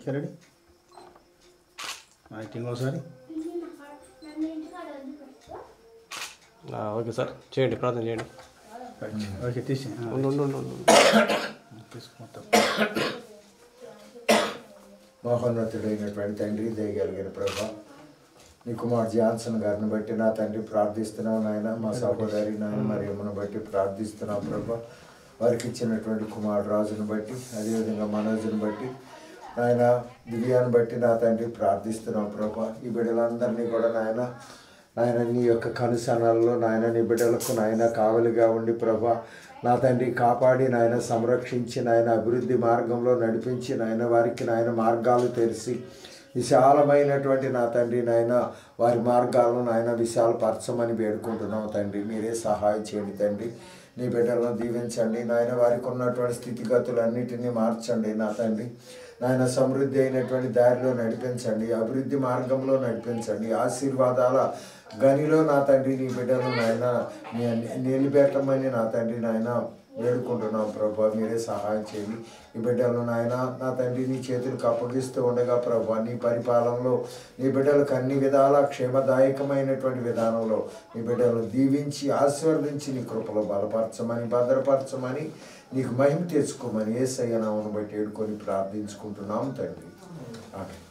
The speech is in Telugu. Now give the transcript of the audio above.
ఓకే రెడీ యాక్టింగ్ ఒకసారి. ఓకే సార్, చేయండి, ప్రార్థన చేయండి. ఓకే తీసి తీసుకుంటాం. మహోన్నతుడైనటువంటి తండ్రి, దయగలిగిన ప్రభా, నీ కుమార్ జాన్సన్ గారిని బట్టి నా తండ్రి ప్రార్థిస్తున్నావు నాయన. మా సహోదరి నాయన మరియమ్మను బట్టి ప్రార్థిస్తున్నావు ప్రభా. వారికి ఇచ్చినటువంటి కుమార్ రాజును బట్టి, అదేవిధంగా మనోజును బట్టి, నాయన దివ్యాన్ని బట్టి నా తండ్రి ప్రార్థిస్తున్నావు ప్రభా. ఈ బిడ్డలందరినీ కూడా నాయన నీ యొక్క కనుసనాల్లో నాయన నీ బిడ్డలకు నాయన కావలిగా ఉండి ప్రభా నా తండ్రి కాపాడి నాయన సంరక్షించి నాయన అభివృద్ధి మార్గంలో నడిపించి నాయన వారికి నాయన మార్గాలు తెరిచి విశాలమైనటువంటి నా తండ్రి నాయన వారి మార్గాలను నాయన విశాలపరచమని వేడుకుంటున్నాం తండ్రి. మీరే సహాయం చేయండి తండ్రి. నీ బిడ్డలను దీవించండి నాయన. వారికి ఉన్నటువంటి స్థితిగతులన్నిటినీ మార్చండి నా తండ్రి నాయన. సమృద్ధి అయినటువంటి దారిలో నడిపించండి, అభివృద్ధి మార్గంలో నడిపించండి. ఆశీర్వాదాల గనిలో నా తండ్రి నీ బిడ్డలు నాయన నిలబెట్టమని నా తండ్రి నాయన వేడుకుంటున్నాం ప్రభా. మీరే సహాయం చేయండి. ఈ బిడ్డలను నాయన నా తండ్రి నీ చేతులకు అప్పగిస్తూ ఉండగా ప్రభా నీ పరిపాలనలో నీ బిడ్డలకు అన్ని విధాల క్షేమదాయకమైనటువంటి విధానంలో నీ బిడ్డలను దీవించి ఆశీర్వదించి నీ కృపలో బలపరచమని భద్రపరచమని నీకు మహిమ తెచ్చుకోమని యేసయ్య నామమును బట్టి వేడుకొని ప్రార్థించుకుంటున్నాం తండ్రి. ఆమేన్.